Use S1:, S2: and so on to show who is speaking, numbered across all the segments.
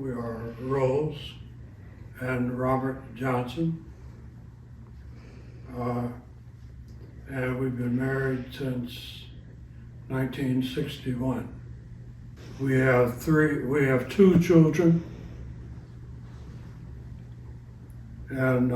S1: We are Rose and Robert Johnson. And we've been married since 1961. We have two children and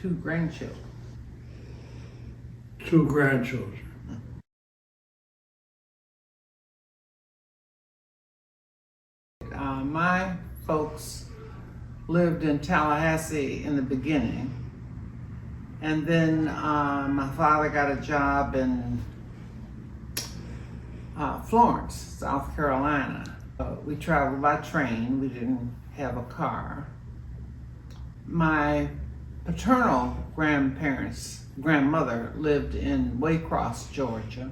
S2: 2 grandchildren.
S1: 2 grandchildren.
S2: My folks lived in Tallahassee in the beginning, and then my father got a job in Florence, South Carolina. We traveled by train. We didn't have a car. My paternal grandmother lived in Waycross, Georgia.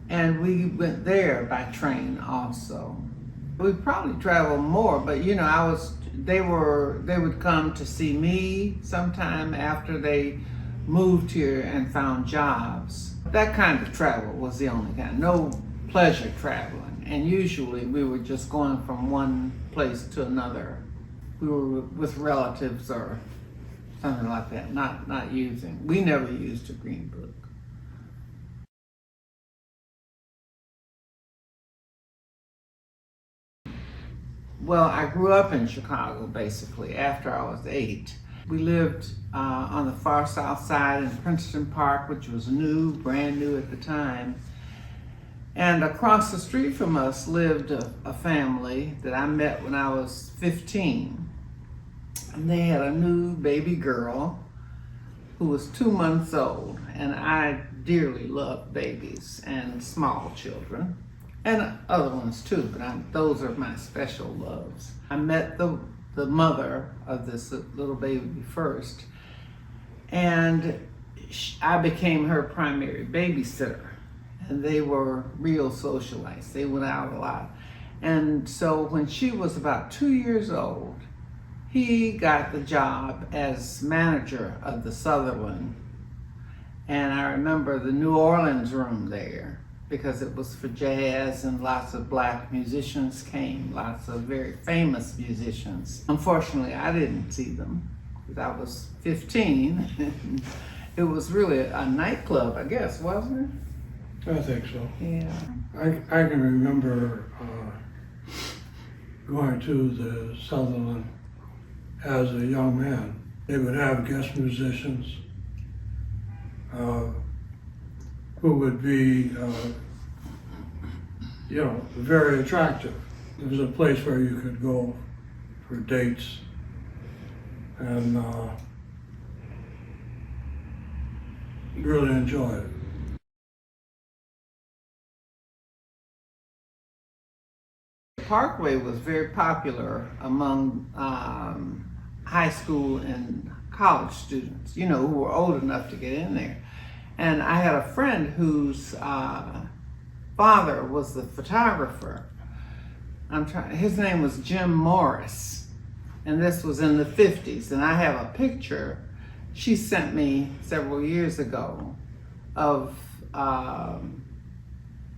S2: And we went there by train also. We probably traveled more, but you know, they would come to see me sometime after they moved here and found jobs. That kind of travel was the only kind, no pleasure traveling. And usually we were just going from one place to another. We were with relatives or something like that, we never used a Green Book. Well, I grew up in Chicago, basically, after I was 8. We lived on the far south side in Princeton Park, which was brand new at the time. And across the street from us lived a family that I met when I was 15. And they had a new baby girl who was 2 months old. And I dearly love babies and small children. And other ones too, but those are my special loves. I met the mother of this little baby first, and I became her primary babysitter. And they were real socialites. They went out a lot. And so when she was about 2 years old, he got the job as manager of the Sutherland. And I remember the New Orleans room there, because it was for jazz and lots of black musicians came, lots of very famous musicians. Unfortunately, I didn't see them because I was 15. It was really a nightclub, I guess, wasn't it?
S1: I think so.
S2: Yeah.
S1: I can remember going to the Sutherland as a young man. They would have guest musicians who would be, very attractive. It was a place where you could go for dates, and really enjoy it.
S2: Parkway was very popular among high school and college students, who were old enough to get in there. And I had a friend whose father was the photographer. His name was Jim Morris, and this was in the 50s. And I have a picture she sent me several years ago of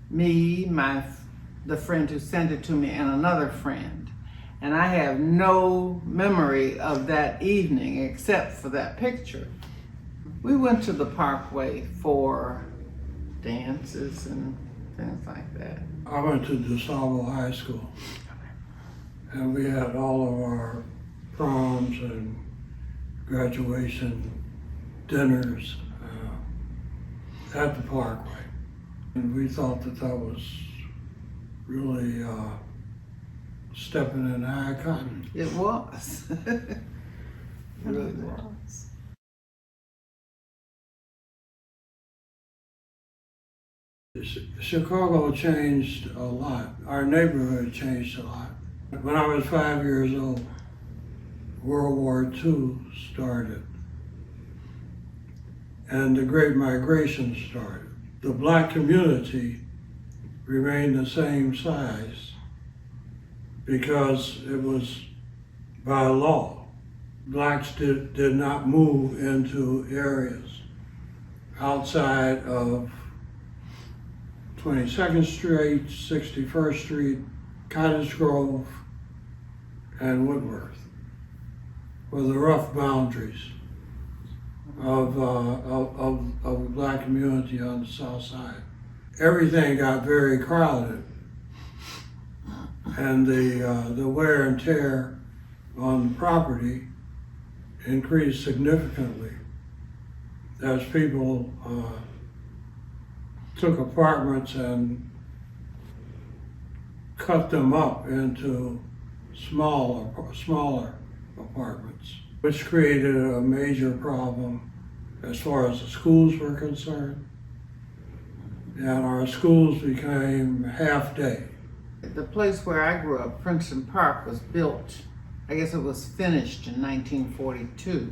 S2: me, the friend who sent it to me, and another friend. And I have no memory of that evening except for that picture. We went to the Parkway for dances and things like that.
S1: I went to DeSalvo High School, and we had all of our proms and graduation dinners at the Parkway. And we thought that was really stepping in high cotton.
S2: It was. It really was.
S1: Chicago changed a lot. Our neighborhood changed a lot. When I was 5 years old, World War II started, and the Great Migration started. The black community remained the same size because it was by law. Blacks did not move into areas outside of 22nd Street, 61st Street, Cottage Grove, and Woodworth were the rough boundaries of the black community on the south side. Everything got very crowded, and the wear and tear on the property increased significantly as people took apartments and cut them up into smaller apartments, which created a major problem as far as the schools were concerned. And our schools became half-day.
S2: The place where I grew up, Princeton Park, was built, I guess it was finished in 1942.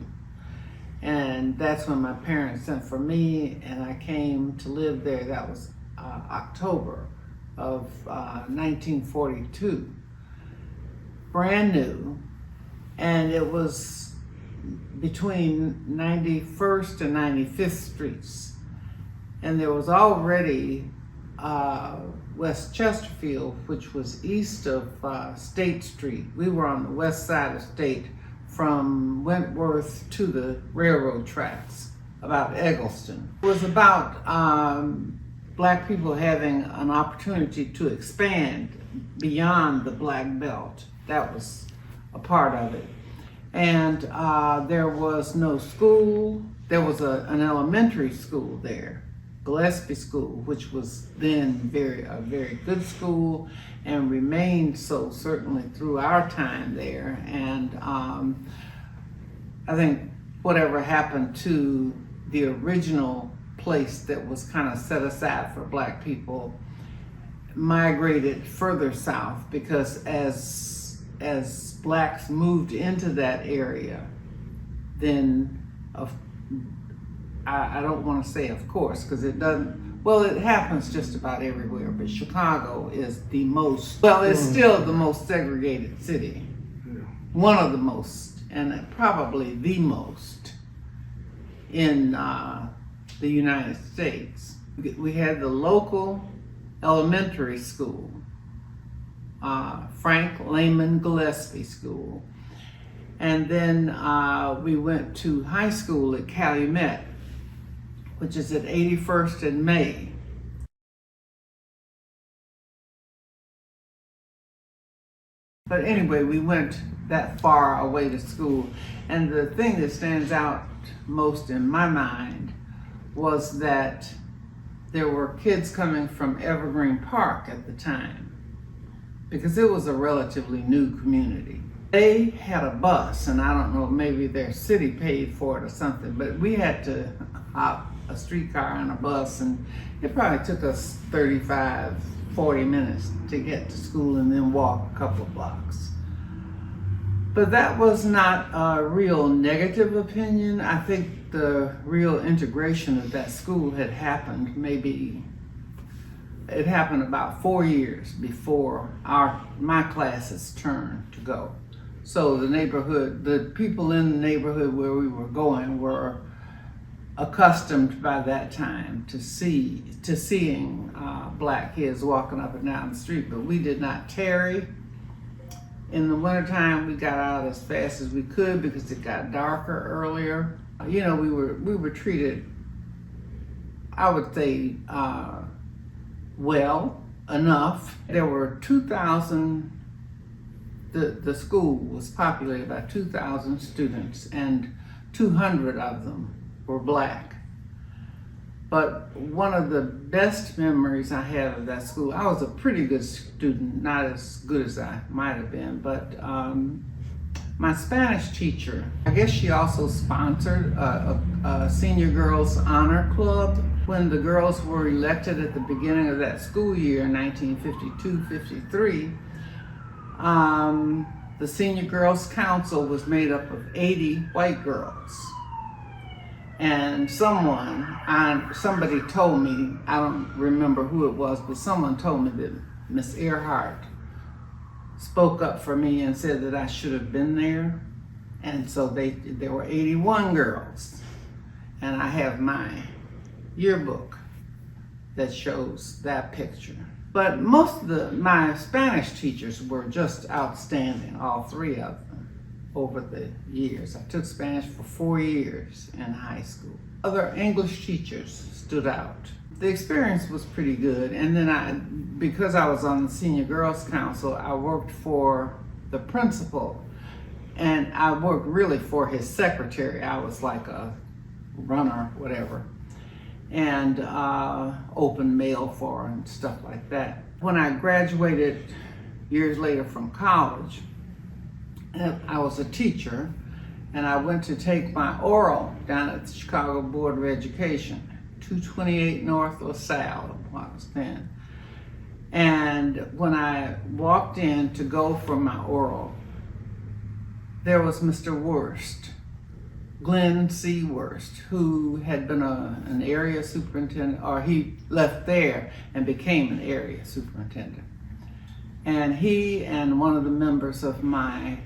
S2: And that's when my parents sent for me, and I came to live there. That was October of 1942. Brand new, and it was between 91st and 95th Streets. And there was already West Chesterfield, which was east of State Street. We were on the west side of State from Wentworth to the railroad tracks, about Eggleston. It was about black people having an opportunity to expand beyond the Black Belt. That was a part of it. And there was no school. There was an elementary school there, Gillespie School, which was then a very good school and remained so certainly through our time there. And I think whatever happened to the original place that was kind of set aside for black people migrated further south, because as blacks moved into that area, then I don't want to say of course, because it doesn't, well, it happens just about everywhere, but Chicago is the most, well, it's still the most segregated city. One of the most, and probably the most in the United States. We had the local elementary school, Frank Lehman Gillespie School. And then we went to high school at Calumet, which is at 81st and May. But anyway, we went that far away to school. And the thing that stands out most in my mind was that there were kids coming from Evergreen Park at the time, because it was a relatively new community. They had a bus, and I don't know, maybe their city paid for it or something, but we had to hop a streetcar and a bus, and it probably took us 35, 40 minutes to get to school and then walk a couple of blocks. But that was not a real negative opinion. I think the real integration of that school had happened it happened about 4 years before my classes turned to go. So the people in the neighborhood where we were going were accustomed by that time to seeing black kids walking up and down the street, but we did not tarry. In the wintertime, we got out as fast as we could because it got darker earlier. You know, we were treated, I would say, well enough. There were 2,000, the school was populated by 2,000 students, and 200 of them were black. But one of the best memories I have of that school, I was a pretty good student, not as good as I might have been, but my Spanish teacher, I guess she also sponsored a senior girls honor club. When the girls were elected at the beginning of that school year in 1952-53, the senior girls council was made up of 80 white girls. And somebody told me, I don't remember who it was, but someone told me that Miss Earhart spoke up for me and said that I should have been there. And so there were 81 girls. And I have my yearbook that shows that picture. But most of my Spanish teachers were just outstanding, all three of them, over the years. I took Spanish for 4 years in high school. Other English teachers stood out. The experience was pretty good, and then because I was on the Senior Girls Council, I worked for the principal, and I worked really for his secretary. I was like a runner, whatever, and open mail for and stuff like that. When I graduated years later from college, I was a teacher, and I went to take my oral down at the Chicago Board of Education, 228 North LaSalle, what was then. And when I walked in to go for my oral, there was Mr. Worst, Glenn C. Worst, who had been an area superintendent, or he left there and became an area superintendent. And he and one of the members of my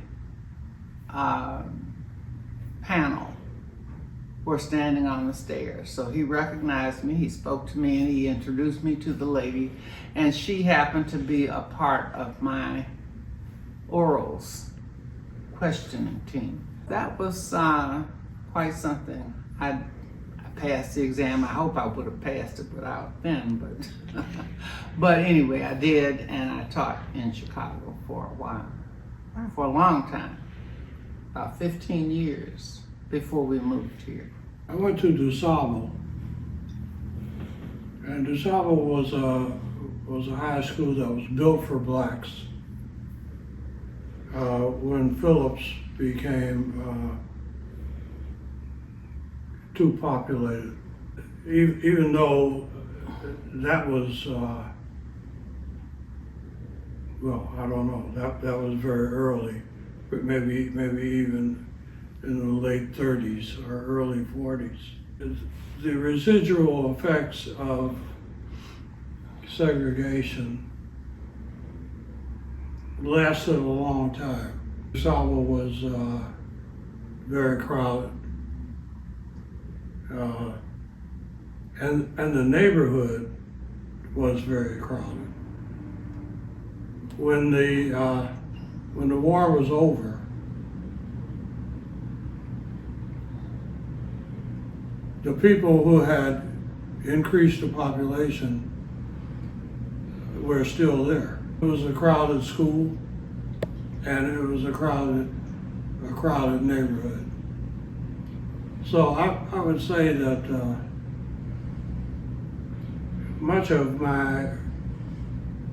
S2: panel were standing on the stairs. So he recognized me, he spoke to me, and he introduced me to the lady, and she happened to be a part of my orals questioning team. That was quite something. I passed the exam. I hope I would have passed it without then, but but anyway, I did, and I taught in Chicago for a while, for a long time, about 15 years before we moved here.
S1: I went to DuSable, and DuSable was a high school that was built for blacks. When Phillips became too populated, even though that was, well, I don't know, that was very early, but maybe even in the late 30s or early 40s. The residual effects of segregation lasted a long time. DuSable was very crowded. And the neighborhood was very crowded. When the war was over, the people who had increased the population were still there. It was a crowded school, and it was a crowded neighborhood. So I would say that much of my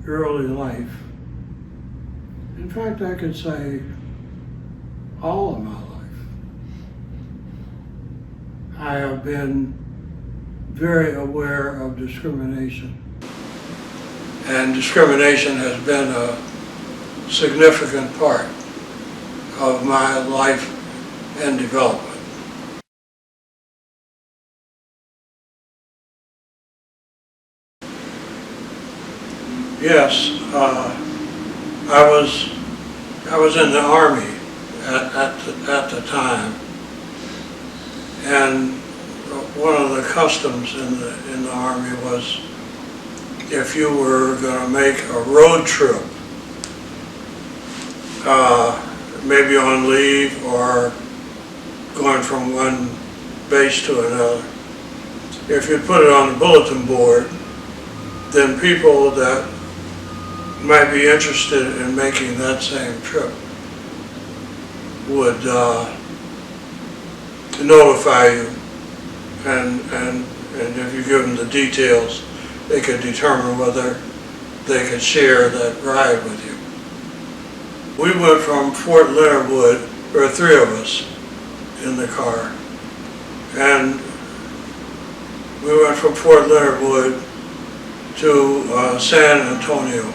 S1: early life, in fact, I could say all of my life, I have been very aware of discrimination. And discrimination has been a significant part of my life and development. Yes, I was in the Army at the time, and one of the customs in the Army was, if you were going to make a road trip, maybe on leave or going from one base to another, if you put it on the bulletin board, then people that might be interested in making that same trip would notify you, and if you give them the details, they could determine whether they could share that ride with you. We went from Fort Leonard Wood, there were 3 of us in the car, and we went from Fort Leonard Wood to San Antonio,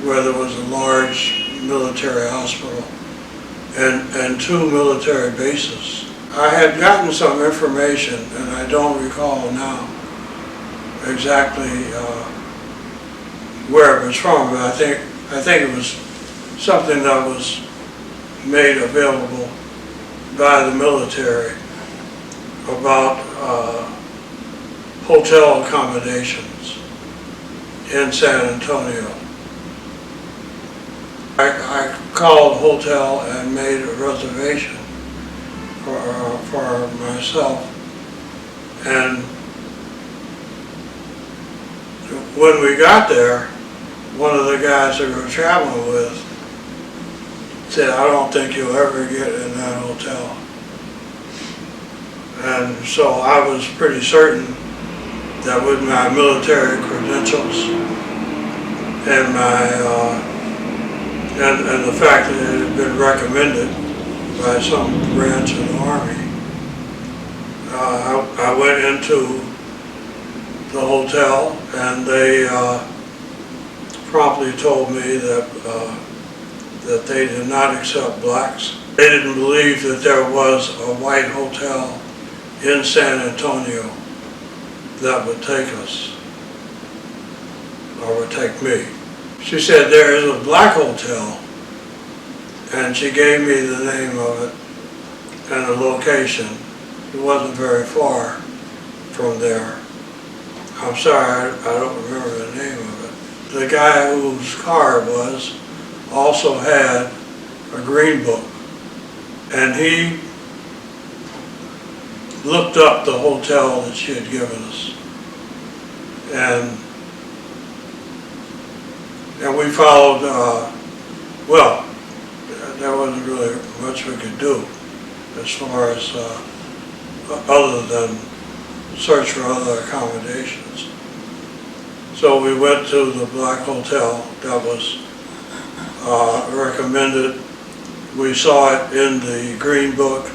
S1: where there was a large military hospital and 2 military bases. I had gotten some information, and I don't recall now exactly where it was from, but I think it was something that was made available by the military about hotel accommodations in San Antonio. I called hotel and made a reservation for myself, and when we got there, one of the guys that we were traveling with said, "I don't think you'll ever get in that hotel." And so I was pretty certain that with my military credentials and my and the fact that it had been recommended by some branch of the Army, I went into the hotel, and they promptly told me that they did not accept blacks. They didn't believe that there was a white hotel in San Antonio that would take us, or would take me. She said, "There is a black hotel," and she gave me the name of it and the location. It wasn't very far from there. I'm sorry, I don't remember the name of it. The guy whose car it was also had a green book, and he looked up the hotel that she had given us, and we followed, well, there wasn't really much we could do as far as other than search for other accommodations. So we went to the black hotel that was recommended. We saw it in the Green Book.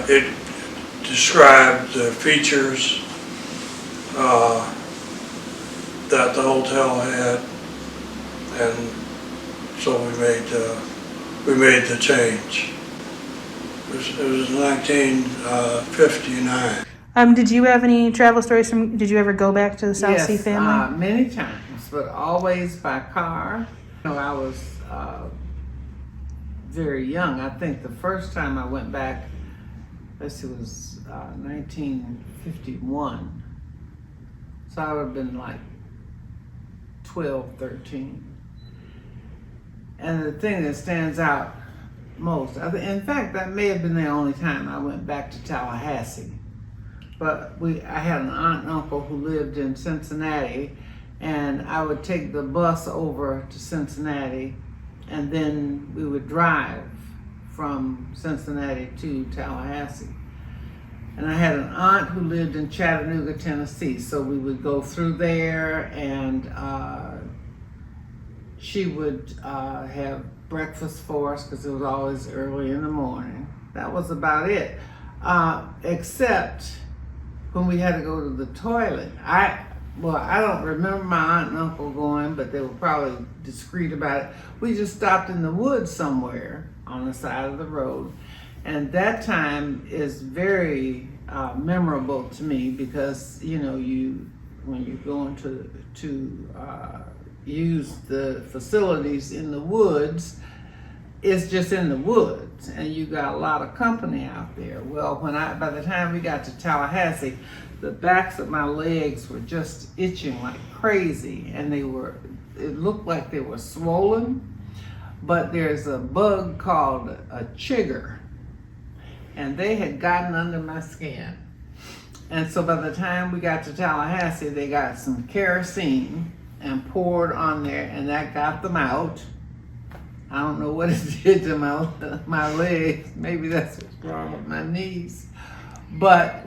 S1: It described the features that the hotel had, and so we made the change. It was 1959.
S3: Did you have any travel stories did you ever go back to the South Sea family?
S2: Yes, many times, but always by car. You know, I was very young. I think the first time I went back, it was 1951. So I would have been like 12, 13. And the thing that stands out most, in fact, that may have been the only time I went back to Tallahassee. But I had an aunt and uncle who lived in Cincinnati, and I would take the bus over to Cincinnati, and then we would drive from Cincinnati to Tallahassee. And I had an aunt who lived in Chattanooga, Tennessee, so we would go through there, and she would have breakfast for us because it was always early in the morning. That was about it, except when we had to go to the toilet. I don't remember my aunt and uncle going, but they were probably discreet about it. We just stopped in the woods somewhere on the side of the road. And that time is very memorable to me because, you know, when you're going to use the facilities in the woods, it's just in the woods, and you got a lot of company out there. Well, by the time we got to Tallahassee, the backs of my legs were just itching like crazy, and it looked like they were swollen. But there's a bug called a chigger, and they had gotten under my skin. And so by the time we got to Tallahassee, they got some kerosene and poured on there, and that got them out. I don't know what it did to my legs. Maybe that's what's wrong with my knees. But,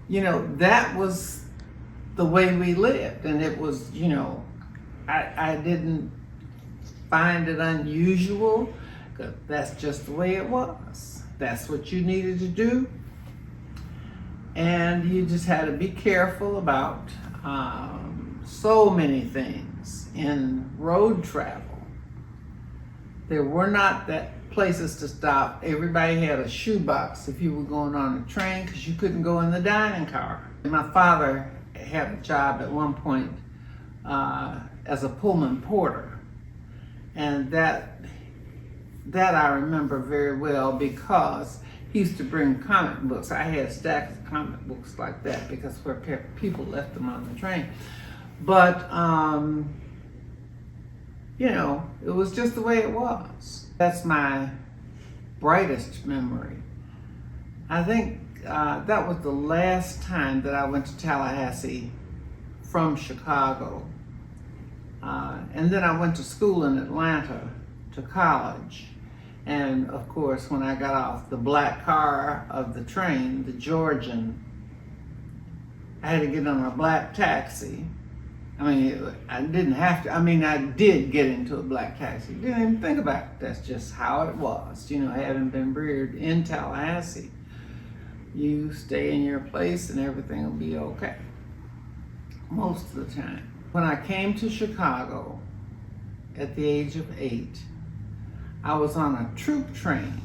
S2: you know, that was the way we lived. And it was, you know, I didn't find it unusual, because that's just the way it was. That's what you needed to do. And you just had to be careful about so many things in road travel. There were not places to stop. Everybody had a shoebox if you were going on a train, because you couldn't go in the dining car. My father had a job at one point as a Pullman porter, and that I remember very well, because he used to bring comic books. I had stacks of comic books like that because where people left them on the train. But, you know, it was just the way it was. That's my brightest memory. I think that was the last time that I went to Tallahassee from Chicago. And then I went to school in Atlanta, to college. And of course, when I got off the black car of the train, the Georgian, I had to get on a black taxi. I mean, I didn't have to. I mean, I did get into a black taxi. Didn't even think about it. That's just how it was. You know, having been reared in Tallahassee, you stay in your place and everything will be okay. Most of the time. When I came to Chicago at the age of 8, I was on a troop train.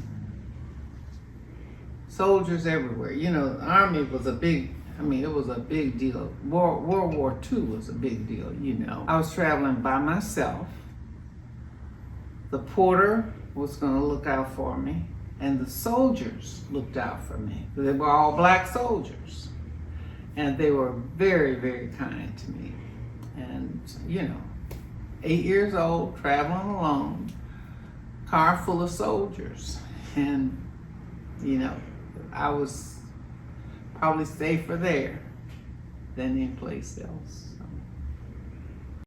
S2: Soldiers everywhere. You know, the Army was a big, it was a big deal. World War II was a big deal, you know. I was traveling by myself. The porter was gonna look out for me, and the soldiers looked out for me. They were all black soldiers. And they were very, very kind to me. And, you know, 8 years old, traveling alone, car full of soldiers. And, you know, I was probably safer there than any place else.